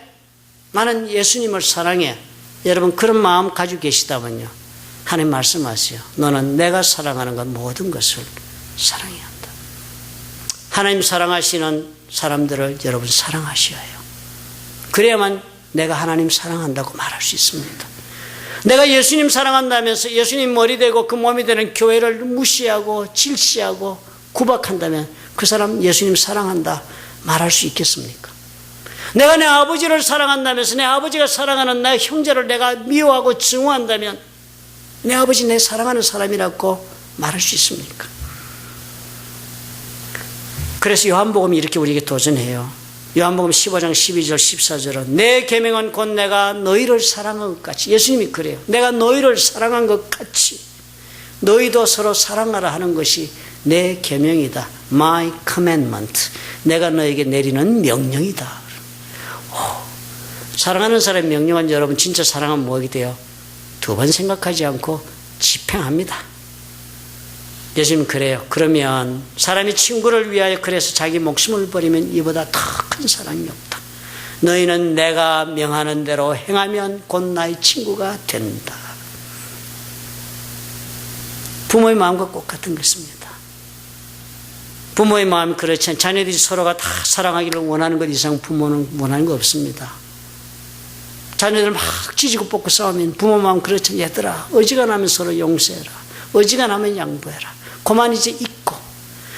나는 예수님을 사랑해. 여러분, 그런 마음 가지고 계시다면요, 하나님 말씀하세요. 너는 내가 사랑하는 것 모든 것을 사랑해야 한다. 하나님 사랑하시는 사람들을 여러분 사랑하셔야 해요. 그래야만 내가 하나님 사랑한다고 말할 수 있습니다. 내가 예수님 사랑한다면서 예수님 머리 되고 그 몸이 되는 교회를 무시하고 질시하고 구박한다면 그 사람 예수님 사랑한다 말할 수 있겠습니까? 내가 내 아버지를 사랑한다면서 내 아버지가 사랑하는 내 형제를 내가 미워하고 증오한다면 내 아버지 내 사랑하는 사람이라고 말할 수 있습니까? 그래서 요한복음이 이렇게 우리에게 도전해요. 요한복음 15장 12절 14절은 내 계명은 곧 내가 너희를 사랑한 것 같이, 예수님이 그래요. 내가 너희를 사랑한 것 같이 너희도 서로 사랑하라 하는 것이 내 계명이다. My commandment. 내가 너에게 내리는 명령이다. 사랑하는 사람의 명령은 여러분 진짜 사랑하면 뭐하게 돼요? 두 번 생각하지 않고 집행합니다. 예수님 그래요. 그러면 사람이 친구를 위하여 그래서 자기 목숨을 버리면 이보다 더 큰 사랑이 없다. 너희는 내가 명하는 대로 행하면 곧 나의 친구가 된다. 부모의 마음과 똑같은 것입니다. 부모의 마음이 그렇지 않아요. 자녀들이 서로가 다 사랑하기를 원하는 것 이상 부모는 원하는 거 없습니다. 자녀들 막 찢고 뽑고 싸우면 부모 마음 그렇지 않아요. 얘들아, 어지간하면 서로 용서해라. 어지간하면 양보해라. 그만 이제 잊고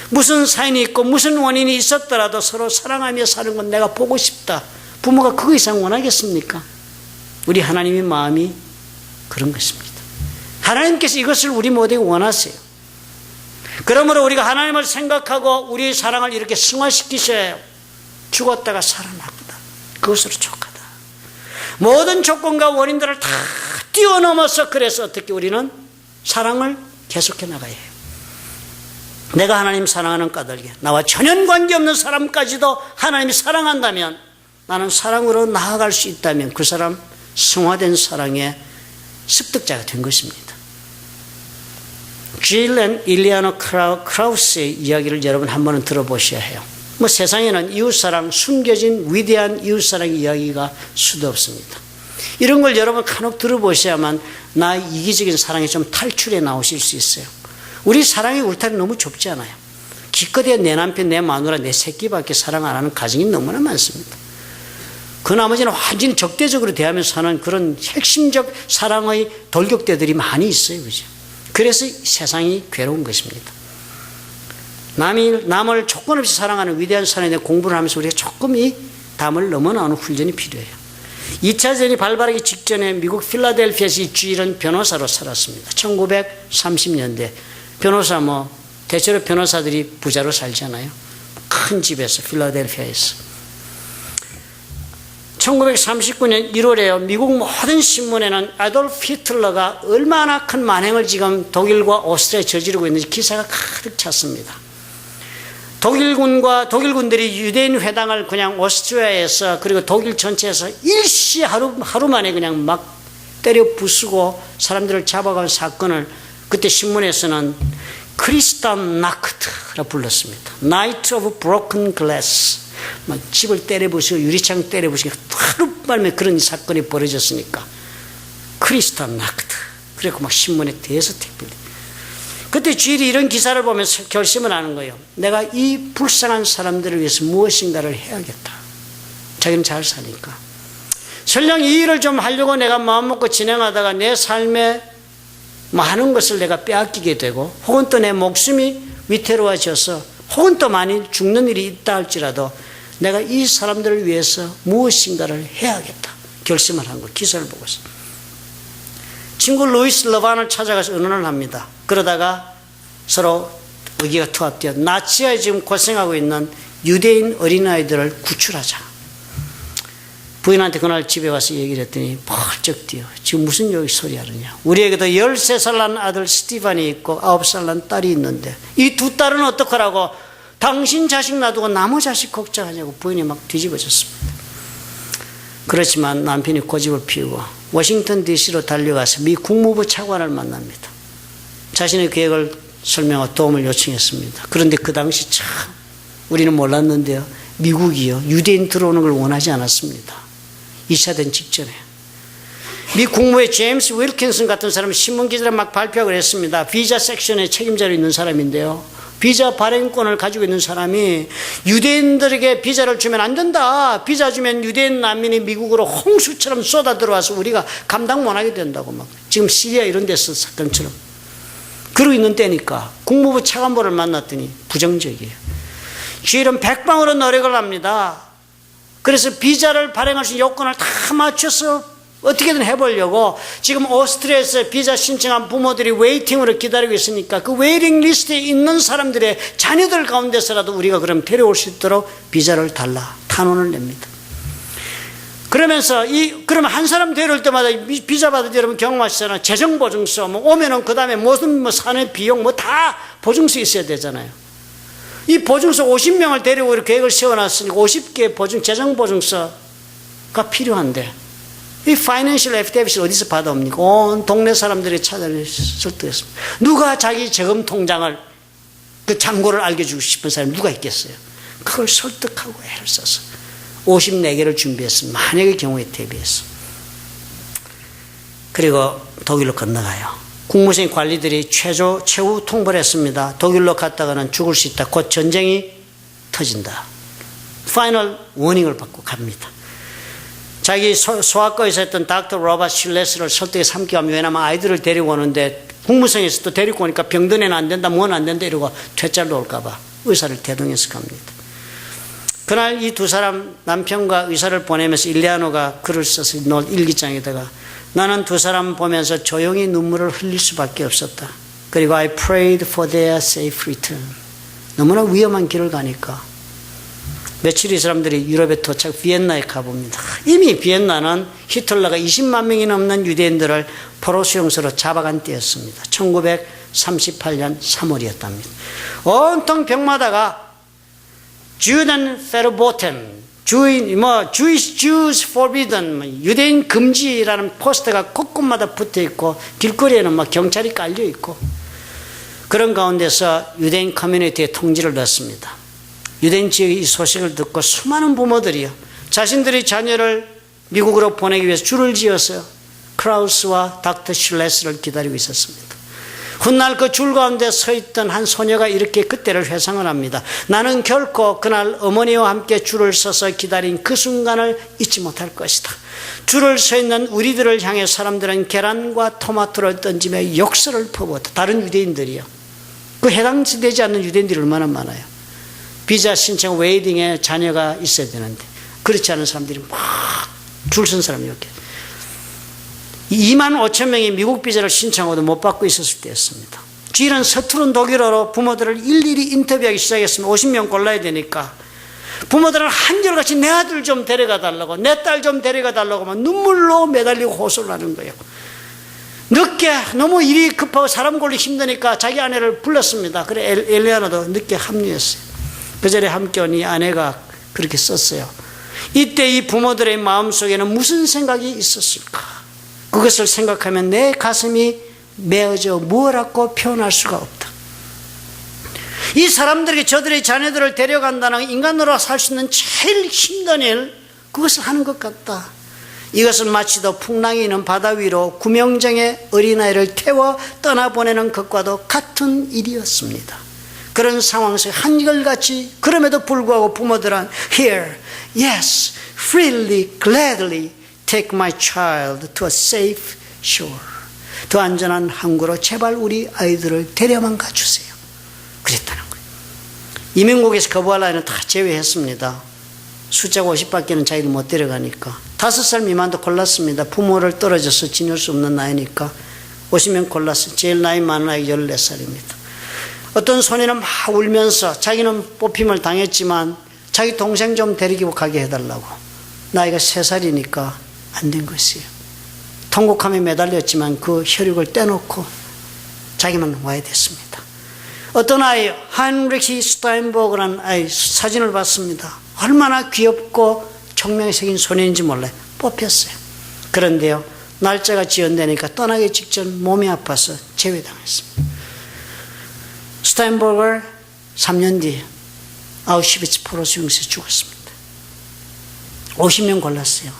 무슨 사인이 있고 무슨 원인이 있었더라도 서로 사랑하며 사는 건 내가 보고 싶다. 부모가 그거 이상 원하겠습니까? 우리 하나님의 마음이 그런 것입니다. 하나님께서 이것을 우리 모두에게 원하세요. 그러므로 우리가 하나님을 생각하고 우리의 사랑을 이렇게 승화시키셔야 해요. 죽었다가 살아났다. 그것으로 족하다. 모든 조건과 원인들을 다 뛰어넘어서 그래서 어떻게 우리는 사랑을 계속해 나가야 해요. 내가 하나님 사랑하는 까닭에 나와 전혀 관계없는 사람까지도 하나님이 사랑한다면, 나는 사랑으로 나아갈 수 있다면 그 사람 승화된 사랑의 습득자가 된 것입니다. 질 앤 일리아노 크라우스의 이야기를 여러분 한 번은 들어보셔야 해요. 세상에는 이웃사랑, 숨겨진 위대한 이웃사랑 이야기가 수도 없습니다. 이런 걸 여러분 간혹 들어보셔야만 나의 이기적인 사랑에 좀 탈출해 나오실 수 있어요. 우리 사랑의 울타리 너무 좁지 않아요. 기껏해야 내 남편, 내 마누라, 내 새끼밖에 사랑 안 하는 가정이 너무나 많습니다. 그 나머지는 완전히 적대적으로 대하면서 사는 그런 핵심적 사랑의 돌격대들이 많이 있어요. 그죠? 그래서 세상이 괴로운 것입니다. 남을 조건 없이 사랑하는 위대한 사랑에 대해 공부를 하면서 우리가 조금 이 담을 넘어나오는 훈련이 필요해요. 2차 대전이 발발하기 직전에 미국 필라델피아에서 이 주일은 변호사로 살았습니다. 1930년대. 변호사 대체로 변호사들이 부자로 살잖아요. 큰 집에서, 필라델피아에서. 1939년 1월에요. 미국 모든 신문에는 아돌프 히틀러가 얼마나 큰 만행을 지금 독일과 오스트리아에 저지르고 있는지 기사가 가득 찼습니다. 독일군들이 유대인 회당을 그냥 오스트리아에서 그리고 독일 전체에서 일시 하루 만에 그냥 막 때려 부수고 사람들을 잡아간 사건을 그때 신문에서는 크리스탄 나크트라 불렀습니다. Night of Broken Glass. 막 집을 때려 부수고 유리창 때려 부수고 하룻밤에 그런 사건이 벌어졌으니까 크리스탄 나크트. 그래서 막 신문에 대해서 택배. 그때 주일이 이런 기사를 보면서 결심을 하는 거예요. 내가 이 불쌍한 사람들을 위해서 무엇인가를 해야겠다. 자기는 잘 사니까. 설령 이 일을 좀 하려고 내가 마음먹고 진행하다가 내 삶에 많은 것을 내가 빼앗기게 되고 혹은 또 내 목숨이 위태로워져서 혹은 또 많이 죽는 일이 있다 할지라도 내가 이 사람들을 위해서 무엇인가를 해야겠다 결심을 한 거예요. 기사를 보고서. 친구 루이스 러반을 찾아가서 의논을 합니다. 그러다가 서로 의기가 투합되어 나치에 지금 고생하고 있는 유대인 어린아이들을 구출하자. 부인한테 그날 집에 와서 얘기를 했더니 펄쩍 뛰어. 지금 무슨 여기 소리 하느냐. 우리에게도 13살 난 아들 스티반이 있고 9살 난 딸이 있는데 이 두 딸은 어떡하라고. 당신 자식 놔두고 나무 자식 걱정하냐고 부인이 막 뒤집어졌습니다. 그렇지만 남편이 고집을 피우고 워싱턴 DC로 달려가서 미 국무부 차관을 만납니다. 자신의 계획을 설명하고 도움을 요청했습니다. 그런데 그 당시 참 우리는 몰랐는데요. 미국이요. 유대인 들어오는 걸 원하지 않았습니다. 2차 대전 직전에. 미 국무의 제임스 윌킨슨 같은 사람이 신문기사를 막 발표하고 했습니다. 비자 섹션의 책임자로 있는 사람인데요. 비자 발행권을 가지고 있는 사람이 유대인들에게 비자를 주면 안 된다. 비자 주면 유대인 난민이 미국으로 홍수처럼 쏟아 들어와서 우리가 감당 못하게 된다고 막. 지금 시리아 이런 데서 사건처럼. 그러고 있는 때니까 국무부 차관보를 만났더니 부정적이에요. 주일은 백방으로 노력을 합니다. 그래서 비자를 발행할 수 있는 요건을 다 맞춰서 어떻게든 해보려고 지금 오스트리아에서 비자 신청한 부모들이 웨이팅으로 기다리고 있으니까 그 웨이팅 리스트에 있는 사람들의 자녀들 가운데서라도 우리가 그럼 데려올 수 있도록 비자를 달라 탄원을 냅니다. 그러면서 그러면 한 사람 데려올 때마다 비자 받을 때 여러분 경험하시잖아요. 재정보증서 오면은 그 다음에 무슨 사내 비용 다 보증서 있어야 되잖아요. 이 보증서 50명을 데리고 이렇게 계획을 세워놨으니까 50개 재정보증서가 필요한데 이 파이낸셜 애피데빗을 어디서 받아옵니까? 온 동네 사람들이 찾아내 설득했습니다. 누가 자기 재금 통장을 그 잔고를 알려주고 싶은 사람이 누가 있겠어요? 그걸 설득하고 애를 써서 54개를 준비했습니다. 만약의 경우에 대비해서. 그리고 독일로 건너가요. 국무성 관리들이 최후 통보를 했습니다. 독일로 갔다가는 죽을 수 있다. 곧 전쟁이 터진다. 파이널 워닝을 받고 갑니다. 자기 소아과 의사였던 닥터 로버트 실레스를 설득에 삼기로 합니다. 왜냐하면 아이들을 데리고 오는데 국무성에서 또 데리고 오니까 병든애는 안 된다, 뭐는 안 된다 이러고 퇴짜로 올까봐 의사를 대동해서 갑니다. 그날 이 두 사람 남편과 의사를 보내면서 일리아노가 글을 써서 일기장에다가 나는 두 사람 보면서 조용히 눈물을 흘릴 수밖에 없었다. 그리고 I prayed for their safe return. 너무나 위험한 길을 가니까 며칠 이 사람들이 유럽에 도착 비엔나에 가봅니다. 이미 비엔나는 히틀러가 20만 명이 넘는 유대인들을 포로 수용소로 잡아간 때였습니다. 1938년 3월이었답니다. 온통 병마다가 주된 페르보텐 Jewish Jews forbidden, 유대인 금지라는 포스터가 곳곳마다 붙어 있고 길거리에는 경찰이 깔려 있고 그런 가운데서 유대인 커뮤니티에 통지를 넣었습니다. 유대인 지역의 이 소식을 듣고 수많은 부모들이요 자신들의 자녀를 미국으로 보내기 위해서 줄을 지어서 크라우스와 닥터 슐레스를 기다리고 있었습니다. 훗날 그 줄 가운데 서 있던 한 소녀가 이렇게 그때를 회상을 합니다. 나는 결코 그날 어머니와 함께 줄을 서서 기다린 그 순간을 잊지 못할 것이다. 줄을 서 있는 우리들을 향해 사람들은 계란과 토마토를 던지며 욕설을 퍼부었다. 다른 유대인들이요. 그 해당되지 않는 유대인들이 얼마나 많아요. 비자 신청 웨이팅에 자녀가 있어야 되는데 그렇지 않은 사람들이 막 줄 선 사람이 이렇게 2만 5천 명이 미국 비자를 신청하고도 못 받고 있었을 때였습니다. 주일은 서투른 독일어로 부모들을 일일이 인터뷰하기 시작했습니다. 50명 골라야 되니까 부모들은 한결같이 내 아들 좀 데려가 달라고 내 딸 좀 데려가 달라고 하면 눈물로 매달리고 호소를 하는 거예요. 늦게 너무 일이 급하고 사람 골리 힘드니까 자기 아내를 불렀습니다. 그래 엘리아나도 늦게 합류했어요. 그 자리에 함께 온 이 아내가 그렇게 썼어요. 이때 이 부모들의 마음속에는 무슨 생각이 있었을까? 그것을 생각하면 내 가슴이 메어져 뭐라고 표현할 수가 없다. 이 사람들에게 저들의 자녀들을 데려간다는 인간으로 살 수 있는 제일 힘든 일, 그것을 하는 것 같다. 이것은 마치도 풍랑이 있는 바다 위로 구명정의 어린아이를 태워 떠나보내는 것과도 같은 일이었습니다. 그런 상황 속에 한결같이 그럼에도 불구하고 부모들은 Here, yes, freely, gladly take my child to a safe shore. 더 안전한 항구로 제발 우리 아이들을 데려만 가주세요. 그랬다는 거예요. 이민국에서 거부할 아이는 다 제외했습니다. 숫자가 50밖에는 자기를 못 데려가니까. 5살 미만도 골랐습니다. 부모를 떨어져서 지낼 수 없는 나이니까 50명 골랐어요. 제일 나이 많은 아이가 14살입니다. 어떤 소년은 막 울면서 자기는 뽑힘을 당했지만 자기 동생 좀 데리고 가게 해달라고. 나이가 3살이니까 안 된 것이에요. 통곡함에 매달렸지만 그 혈육을 떼놓고 자기만 와야 됐습니다. 어떤 아이, 하인리히 스타인버그라는 아이 사진을 봤습니다. 얼마나 귀엽고 총명이 새긴 소년인지 몰라요. 뽑혔어요. 그런데요, 날짜가 지연되니까 떠나기 직전 몸이 아파서 제외당했습니다. 스타인버그 3년 뒤에 아우슈비츠 포로 수용소에 죽었습니다. 50명 골랐어요.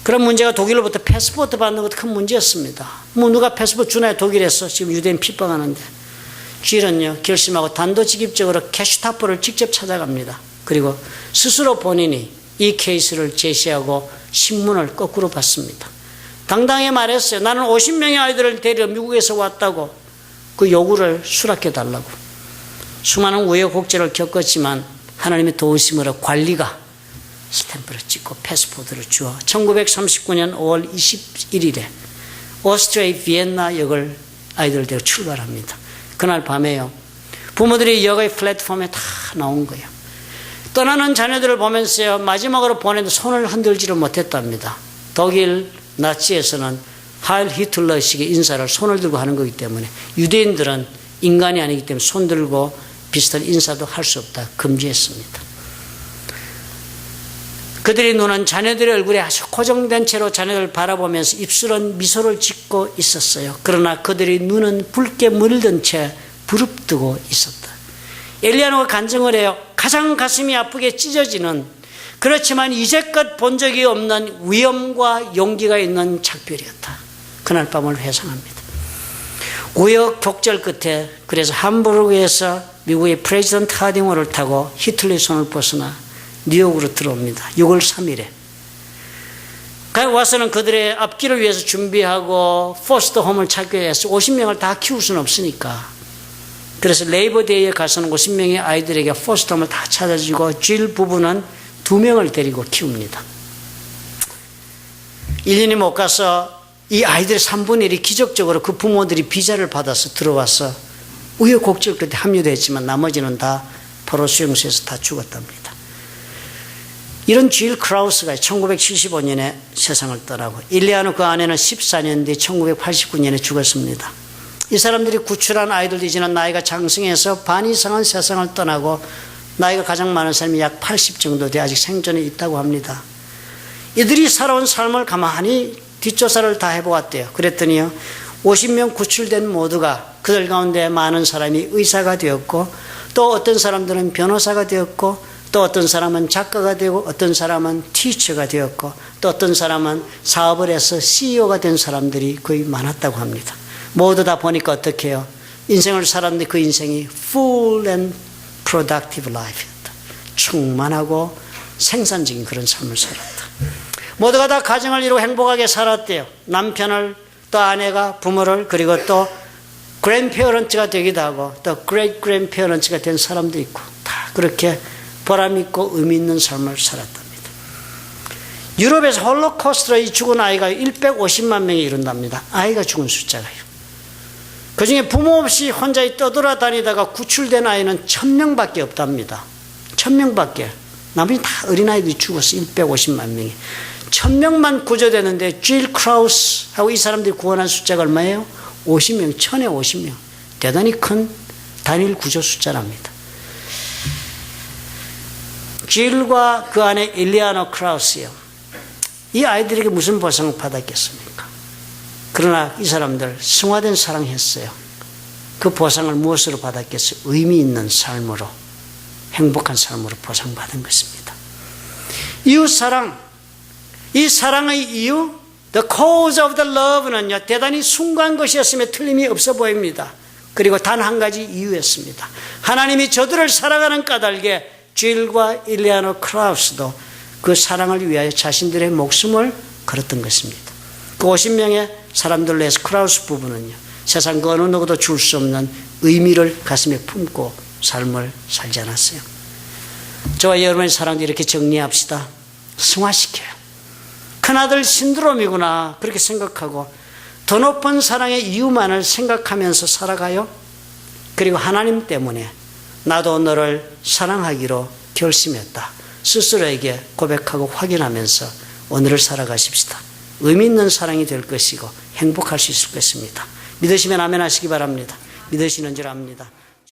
그런 문제가 독일로부터 패스포트 받는 것도 큰 문제였습니다. 뭐 누가 패스포트 주나요? 독일에서 지금 유대인 핍박하는데. 쥐는요, 결심하고 단도직입적으로 게슈타포를 직접 찾아갑니다. 그리고 스스로 본인이 이 케이스를 제시하고 신문을 거꾸로 받습니다. 당당히 말했어요. 나는 50명의 아이들을 데리러 미국에서 왔다고. 그 요구를 수락해달라고. 수많은 우여곡절을 겪었지만 하나님의 도우심으로 관리가 스탬프를 찍고 패스포트를 주어 1939년 5월 21일에 오스트리아 비엔나 역을 아이들을 데리고 출발합니다. 그날 밤에요, 부모들이 역의 플랫폼에 다 나온 거예요. 떠나는 자녀들을 보면서요, 마지막으로 보내는데 손을 흔들지를 못했답니다. 독일 나치에서는 하일 히틀러식의 인사를 손을 들고 하는 거기 때문에 유대인들은 인간이 아니기 때문에 손 들고 비슷한 인사도 할 수 없다 금지했습니다. 그들의 눈은 자녀들의 얼굴에 아주 고정된 채로 자녀들을 바라보면서 입술은 미소를 짓고 있었어요. 그러나 그들의 눈은 붉게 물든 채 부릅뜨고 있었다. 엘리야노가 간증을 해요. 가장 가슴이 아프게 찢어지는, 그렇지만 이제껏 본 적이 없는 위엄과 용기가 있는 작별이었다. 그날 밤을 회상합니다. 우여곡절 끝에 그래서 함부르크에서 미국의 프레지던트 하딩호를 타고 히틀러의 손을 벗어나 뉴욕으로 들어옵니다. 6월 3일에. 와서는 그들의 앞길을 위해서 준비하고 포스터 홈을 찾기 위해서 50명을 다 키울 수는 없으니까. 그래서 레이버데이에 가서는 50명의 아이들에게 포스터 홈을 다 찾아주고 질 부부는 2명을 데리고 키웁니다. 1년이 못 가서 이 아이들의 3분의 1이 기적적으로 그 부모들이 비자를 받아서 들어와서 우여곡절 끝에 합류됐지만 나머지는 다 포로 수용소에서 다 죽었답니다. 이런 질 크라우스가 1975년에 세상을 떠나고 일리아노 그 아내는 14년 뒤 1989년에 죽었습니다. 이 사람들이 구출한 아이들도 이제는 나이가 장성해서 반 이상은 세상을 떠나고 나이가 가장 많은 사람이 약 80 정도 돼 아직 생존에 있다고 합니다. 이들이 살아온 삶을 가만히 뒷조사를 다 해보았대요. 그랬더니요, 50명 구출된 모두가 그들 가운데 많은 사람이 의사가 되었고, 또 어떤 사람들은 변호사가 되었고, 또 어떤 사람은 작가가 되고, 어떤 사람은 티처가 되었고, 또 어떤 사람은 사업을 해서 CEO가 된 사람들이 거의 많았다고 합니다. 모두 다 보니까 어떻게 해요? 인생을 살았는데 그 인생이 full and productive life였다. 충만하고 생산적인 그런 삶을 살았다. 모두가 다 가정을 이루고 행복하게 살았대요. 남편을, 또 아내가, 부모를, 그리고 또 grandparents가 되기도 하고, 또 great grandparents가 된 사람도 있고, 다 그렇게 보람 있고 의미 있는 삶을 살았답니다. 유럽에서 홀로코스트로 죽은 아이가 150만 명이 이른답니다. 아이가 죽은 숫자가요. 그 중에 부모 없이 혼자 떠돌아다니다가 구출된 아이는 1000명밖에 없답니다. 1000명밖에. 나머지 다 어린아이들이 죽었어. 150만 명이. 1000명만 구조되는데 질 크라우스하고 이 사람들이 구원한 숫자가 얼마예요? 50명, 1000에 50명. 대단히 큰 단일 구조 숫자랍니다. 질과 그 안에 일리아노 크라우스요. 이 아이들에게 무슨 보상을 받았겠습니까? 그러나 이 사람들 승화된 사랑했어요. 그 보상을 무엇으로 받았겠어요? 의미 있는 삶으로, 행복한 삶으로 보상받은 것입니다. 이웃사랑, 이 사랑의 이유, the cause of the love는요, 대단히 숭고한 것이었음에 틀림이 없어 보입니다. 그리고 단 한 가지 이유였습니다. 하나님이 저들을 사랑하는 까닭에 질과 일리아노 크라우스도 그 사랑을 위하여 자신들의 목숨을 걸었던 것입니다. 그 50명의 사람들로 해서 크라우스 부부는요, 세상 그 어느 누구도 줄 수 없는 의미를 가슴에 품고 삶을 살지 않았어요. 저와 여러분의 사랑도 이렇게 정리합시다. 승화시켜요. 큰아들 신드롬이구나 그렇게 생각하고 더 높은 사랑의 이유만을 생각하면서 살아가요. 그리고 하나님 때문에 나도 너를 사랑하기로 결심했다. 스스로에게 고백하고 확인하면서 오늘을 살아가십시다. 의미 있는 사랑이 될 것이고 행복할 수 있을 것입니다. 믿으시면 아멘 하시기 바랍니다. 믿으시는 줄 압니다.